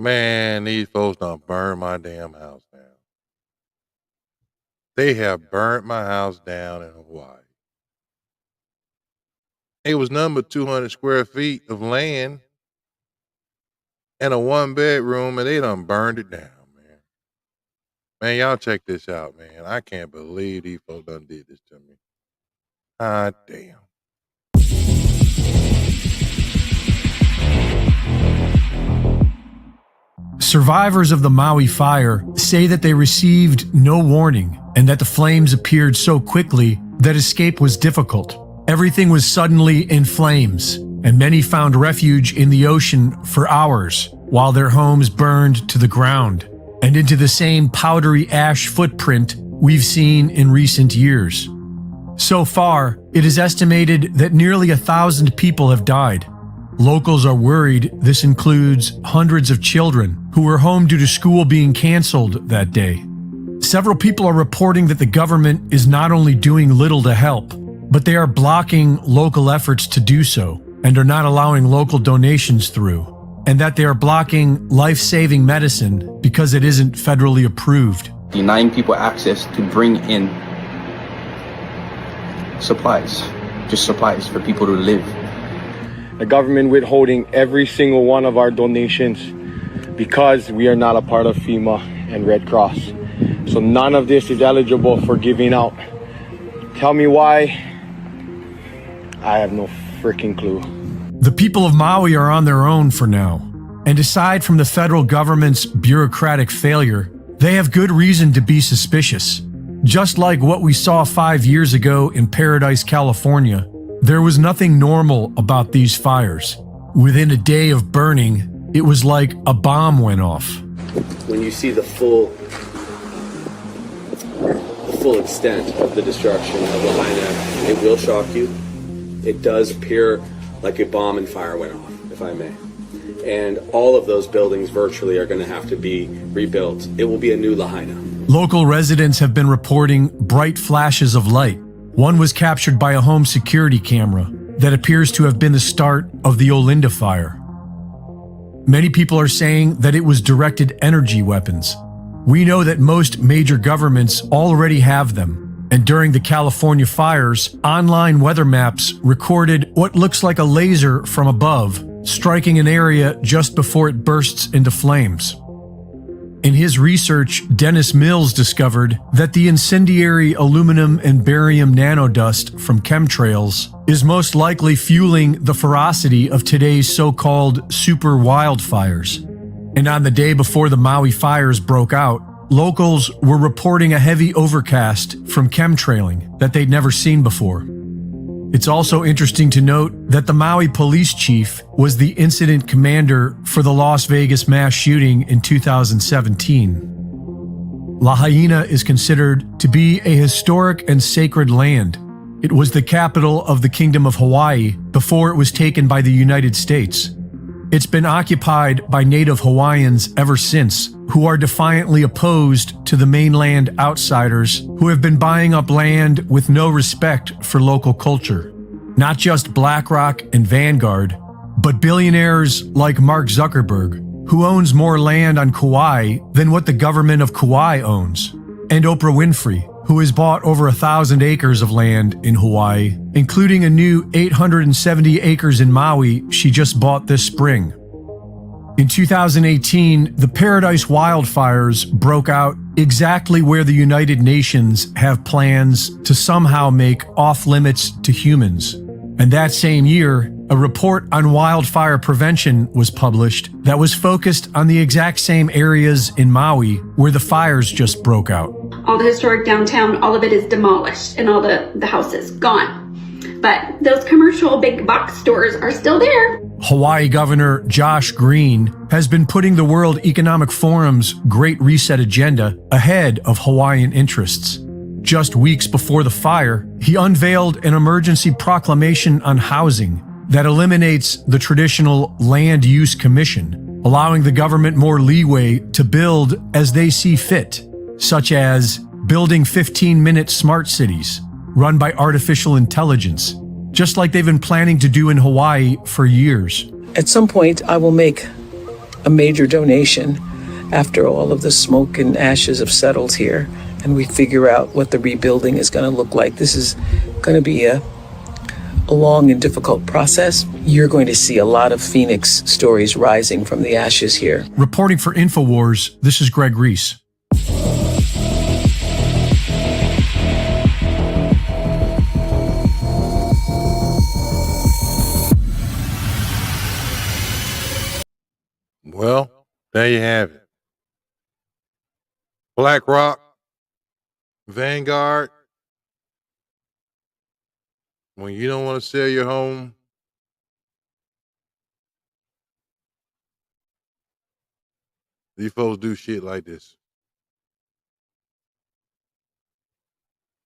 Man, these folks done burned my damn house down. They have burnt my house down in Hawaii. It was nothing but 200 square feet of land and a 1-bedroom, and they done burned it down, man. Man, y'all check this out, man. I can't believe these folks done did this to me. Ah, damn. Survivors of the Maui fire say that they received no warning and that the flames appeared so quickly that escape was difficult. Everything was suddenly in flames, and many found refuge in the ocean for hours while their homes burned to the ground and into the same powdery ash footprint we've seen in recent years. So far, it is estimated that nearly 1,000 people have died. Locals are worried this includes hundreds of children who were home due to school being canceled that day. Several people are reporting that the government is not only doing little to help, but they are blocking local efforts to do so and are not allowing local donations through, and that they are blocking life-saving medicine because it isn't federally approved. Denying people access to bring in supplies, just supplies for people to live. The government withholding every single one of our donations because we are not a part of FEMA and Red Cross. So none of this is eligible for giving out. Tell me why. I have no freaking clue. The people of Maui are on their own for now, and aside from the federal government's bureaucratic failure, they have good reason to be suspicious. Just like what we saw 5 years ago in Paradise, California, there was nothing normal about these fires. Within a day of burning, it was like a bomb went off. When you see the full extent of the destruction of Lahaina, it will shock you. It does appear like a bomb and fire went off, if I may. And all of those buildings virtually are going to have to be rebuilt. It will be a new Lahaina. Local residents have been reporting bright flashes of light. One was captured by a home security camera that appears to have been the start of the Olinda fire. Many people are saying that it was directed energy weapons. We know that most major governments already have them. And during the California fires, online weather maps recorded what looks like a laser from above, striking an area just before it bursts into flames. In his research, Dennis Mills discovered that the incendiary aluminum and barium nanodust from chemtrails is most likely fueling the ferocity of today's so-called super wildfires. And on the day before the Maui fires broke out, locals were reporting a heavy overcast from chemtrailing that they'd never seen before. It's also interesting to note that the Maui police chief was the incident commander for the Las Vegas mass shooting in 2017. Lahaina is considered to be a historic and sacred land. It was the capital of the Kingdom of Hawaii before it was taken by the United States. It's been occupied by native Hawaiians ever since, who are defiantly opposed to the mainland outsiders who have been buying up land with no respect for local culture. Not just BlackRock and Vanguard, but billionaires like Mark Zuckerberg, who owns more land on Kauai than what the government of Kauai owns, and Oprah Winfrey, who has bought over 1,000 acres of land in Hawaii, including a new 870 acres in Maui she just bought this spring. In 2018, the Paradise wildfires broke out exactly where the United Nations have plans to somehow make off-limits to humans. And that same year, a report on wildfire prevention was published that was focused on the exact same areas in Maui where the fires just broke out. All the historic downtown, all of it is demolished and all the houses gone. But those commercial big box stores are still there. Hawaii Governor Josh Green has been putting the World Economic Forum's Great Reset agenda ahead of Hawaiian interests. Just weeks before the fire, he unveiled an emergency proclamation on housing that eliminates the traditional Land Use Commission, allowing the government more leeway to build as they see fit, such as building 15-minute smart cities run by artificial intelligence, just like they've been planning to do in Hawaii for years. At some point, I will make a major donation after all of the smoke and ashes have settled here and we figure out what the rebuilding is going to look like. This is going to be a long and difficult process. You're going to see a lot of Phoenix stories rising from the ashes here. Reporting for InfoWars, this is Greg Reese. Well, there you have it. BlackRock, Vanguard. When you don't want to sell your home, these folks do shit like this.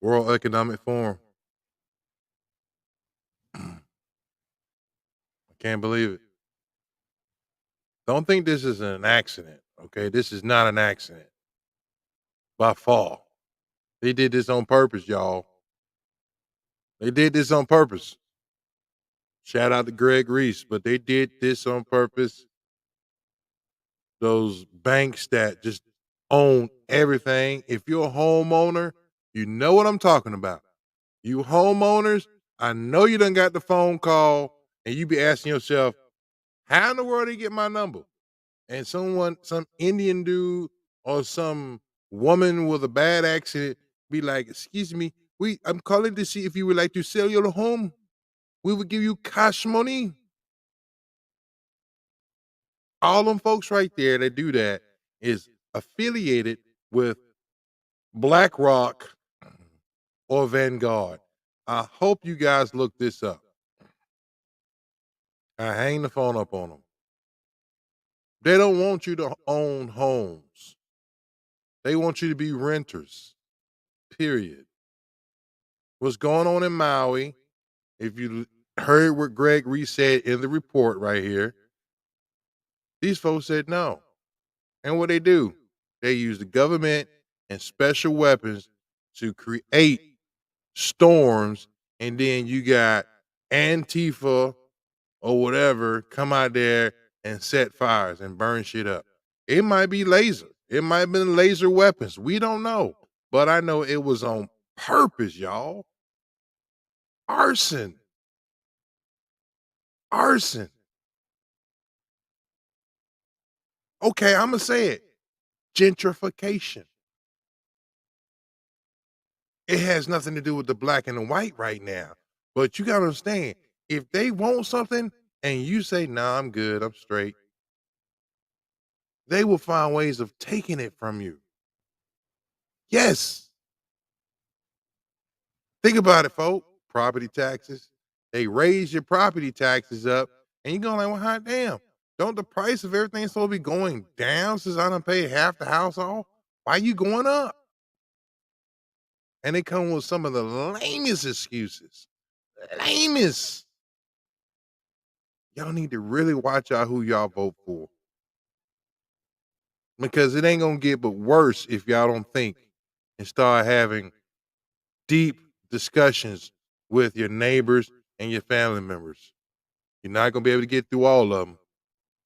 World Economic Forum. I can't believe it. Don't think this is an accident, okay? This is not an accident. By far. They did this on purpose, y'all. They did this on purpose. Shout out to Greg Reese, but they did this on purpose. Those banks that just own everything. If you're a homeowner, you know what I'm talking about. You homeowners, I know you done got the phone call and you be asking yourself, how in the world did he get my number? And some Indian dude or some woman with a bad accent be like, excuse me, I'm calling to see if you would like to sell your home. We would give you cash money. All them folks right there that do that is affiliated with BlackRock or Vanguard. I hope you guys look this up. I hang the phone up on them. They don't want you to own homes. They want you to be renters, period. What's going on in Maui, if you heard what Greg Reese said in the report right here, these folks said no. And what they do, they use the government and special weapons to create storms, and then you got Antifa or whatever come out there and set fires and burn shit up. It might be laser. It might have been laser weapons. We don't know. But I know it was on purpose, y'all. Arson. Arson. Okay, I'm going to say it. Gentrification. It has nothing to do with the black and the white right now. But you got to understand, if they want something and you say, nah, I'm good, I'm straight, they will find ways of taking it from you. Yes. Think about it, folks. Property taxes. They raise your property taxes up, and you're going like, well, hot damn. Don't the price of everything supposed to be going down since I done paid half the house off? Why you going up? And they come with some of the lamest excuses. Lamest. Y'all need to really watch out who y'all vote for. Because it ain't gonna get but worse if y'all don't think and start having deep discussions with your neighbors and your family members. You're not gonna be able to get through all of them.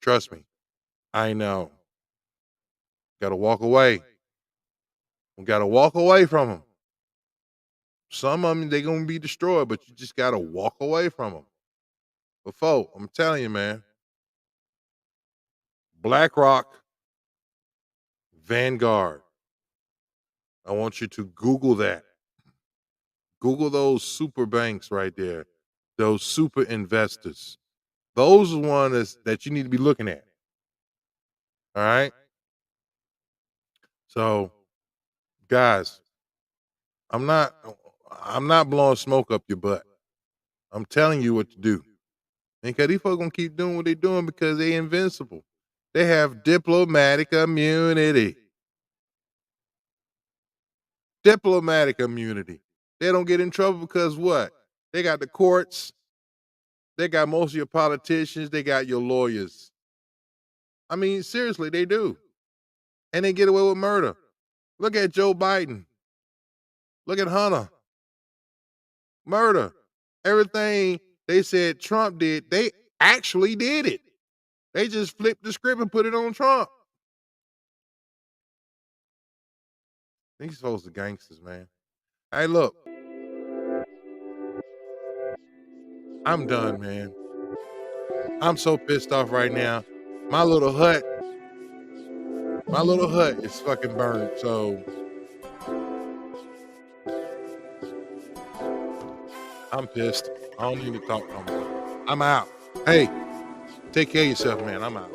Trust me. I know. Gotta walk away. We gotta walk away from them. Some of them, they're gonna be destroyed, but you just gotta walk away from them. But folks, I'm telling you, man, BlackRock, Vanguard. I want you to Google that. Google those super banks right there, those super investors. Those are ones that you need to be looking at. All right. So, guys, I'm not blowing smoke up your butt. I'm telling you what to do. And cause these folks gonna keep doing what they're doing because they invincible. They have diplomatic immunity. Diplomatic immunity. They don't get in trouble because what? They got the courts. They got most of your politicians. They got your lawyers. I mean, seriously, they do. And they get away with murder. Look at Joe Biden. Look at Hunter. Murder. Everything they said Trump did, they actually did it. They just flipped the script and put it on Trump. These folks are gangsters, man. Hey, look. I'm done, man. I'm so pissed off right now. My little hut is fucking burned. So I'm pissed. I don't need to talk no more. I'm out. Hey, take care of yourself, man. I'm out.